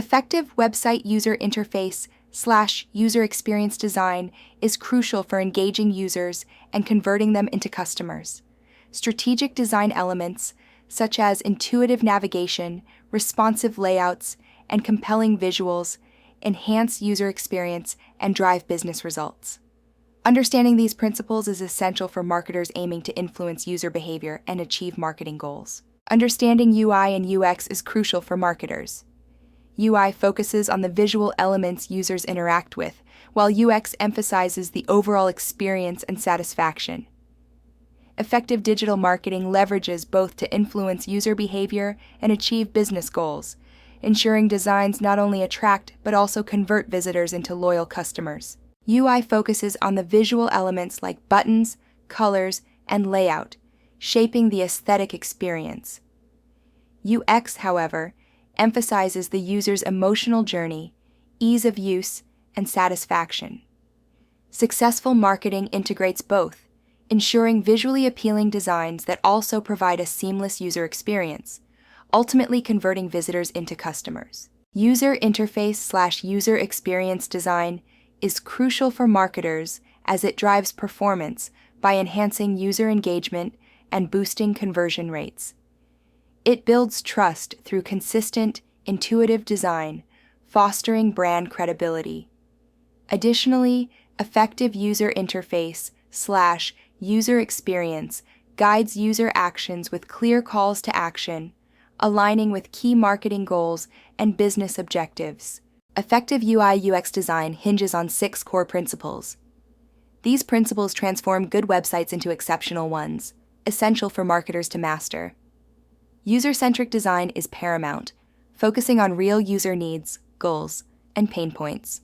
Effective website user interface/user experience design is crucial for engaging users and converting them into customers. Strategic design elements, such as intuitive navigation, responsive layouts, and compelling visuals, enhance user experience and drive business results. Understanding these principles is essential for marketers aiming to influence user behavior and achieve marketing goals. Understanding UI and UX is crucial for marketers. UI focuses on the visual elements users interact with, while UX emphasizes the overall experience and satisfaction. Effective digital marketing leverages both to influence user behavior and achieve business goals, ensuring designs not only attract but also convert visitors into loyal customers. UI focuses on the visual elements like buttons, colors, and layout, shaping the aesthetic experience. UX, however, emphasizes the user's emotional journey, ease of use, and satisfaction. Successful marketing integrates both, ensuring visually appealing designs that also provide a seamless user experience, ultimately converting visitors into customers. User interface/user experience design is crucial for marketers as it drives performance by enhancing user engagement and boosting conversion rates. It builds trust through consistent, intuitive design, fostering brand credibility. Additionally, effective user interface/user experience guides user actions with clear calls to action, aligning with key marketing goals and business objectives. Effective UI/UX design hinges on 6 core principles. These principles transform good websites into exceptional ones, essential for marketers to master. User-centric design is paramount, focusing on real user needs, goals, and pain points.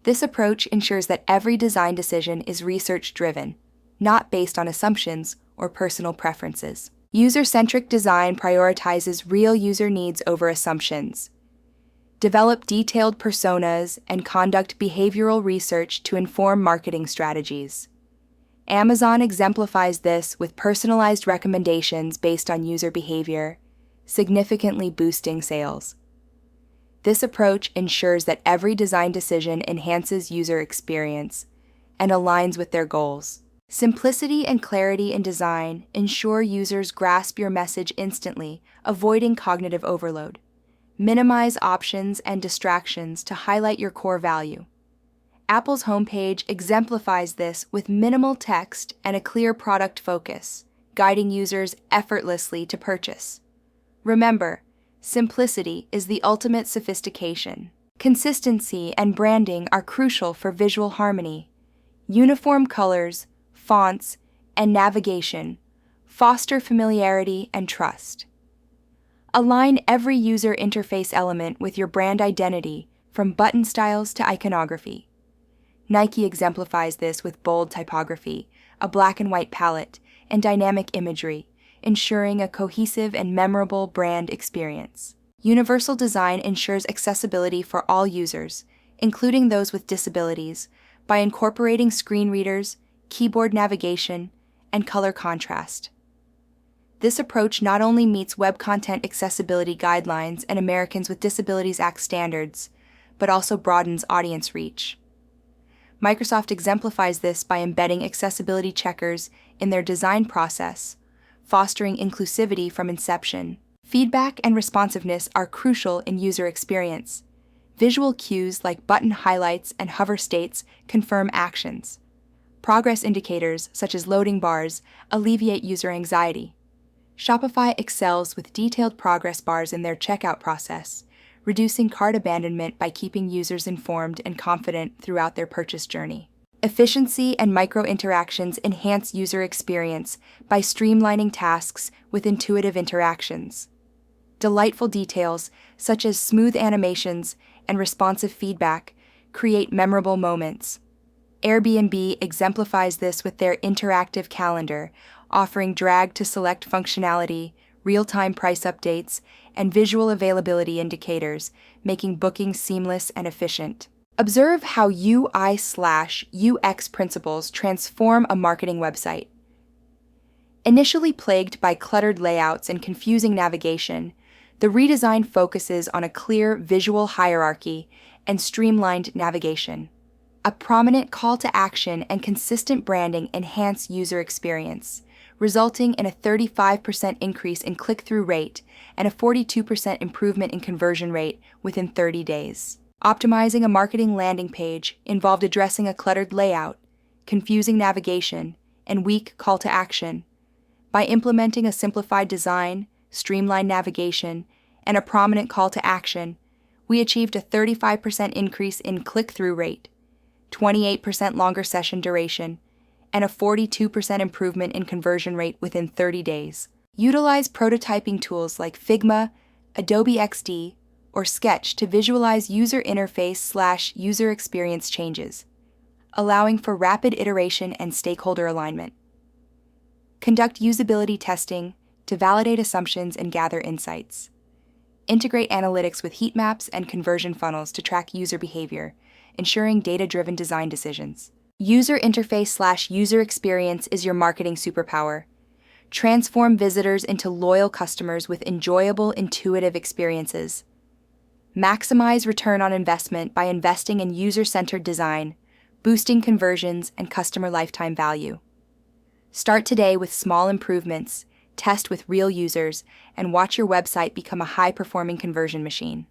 This approach ensures that every design decision is research-driven, not based on assumptions or personal preferences. User-centric design prioritizes real user needs over assumptions. Develop detailed personas and conduct behavioral research to inform marketing strategies. Amazon exemplifies this with personalized recommendations based on user behavior, significantly boosting sales. This approach ensures that every design decision enhances user experience and aligns with their goals. Simplicity and clarity in design ensure users grasp your message instantly, avoiding cognitive overload. Minimize options and distractions to highlight your core value. Apple's homepage exemplifies this with minimal text and a clear product focus, guiding users effortlessly to purchase. Remember, simplicity is the ultimate sophistication. Consistency and branding are crucial for visual harmony. Uniform colors, fonts, and navigation foster familiarity and trust. Align every user interface element with your brand identity, from button styles to iconography. Nike exemplifies this with bold typography, a black and white palette, and dynamic imagery, ensuring a cohesive and memorable brand experience. Universal design ensures accessibility for all users, including those with disabilities, by incorporating screen readers, keyboard navigation, and color contrast. This approach not only meets Web Content Accessibility Guidelines and Americans with Disabilities Act standards, but also broadens audience reach. Microsoft exemplifies this by embedding accessibility checkers in their design process, fostering inclusivity from inception. Feedback and responsiveness are crucial in user experience. Visual cues like button highlights and hover states confirm actions. Progress indicators, such as loading bars, alleviate user anxiety. Shopify excels with detailed progress bars in their checkout process, reducing cart abandonment by keeping users informed and confident throughout their purchase journey. Efficiency and micro-interactions enhance user experience by streamlining tasks with intuitive interactions. Delightful details, such as smooth animations and responsive feedback, create memorable moments. Airbnb exemplifies this with their interactive calendar, offering drag-to-select functionality, real-time price updates, and visual availability indicators, making booking seamless and efficient. Observe how UI/UX principles transform a marketing website. Initially plagued by cluttered layouts and confusing navigation, The redesign focuses on a clear visual hierarchy and streamlined navigation. A prominent call to action and consistent branding enhance user experience, resulting in a 35% increase in click-through rate and a 42% improvement in conversion rate within 30 days. Optimizing a marketing landing page involved addressing a cluttered layout, confusing navigation, and weak call to action. By implementing a simplified design, streamlined navigation, and a prominent call to action, we achieved a 35% increase in click-through rate, 28% longer session duration, and a 42% improvement in conversion rate within 30 days. Utilize prototyping tools like Figma, Adobe XD, or Sketch to visualize user interface/user experience changes, allowing for rapid iteration and stakeholder alignment. Conduct usability testing to validate assumptions and gather insights. Integrate analytics with heat maps and conversion funnels to track user behavior, ensuring data-driven design decisions. User interface/user experience is your marketing superpower. Transform visitors into loyal customers with enjoyable, intuitive experiences. Maximize return on investment by investing in user-centered design, boosting conversions and customer lifetime value. Start today with small improvements, test with real users, and watch your website become a high-performing conversion machine.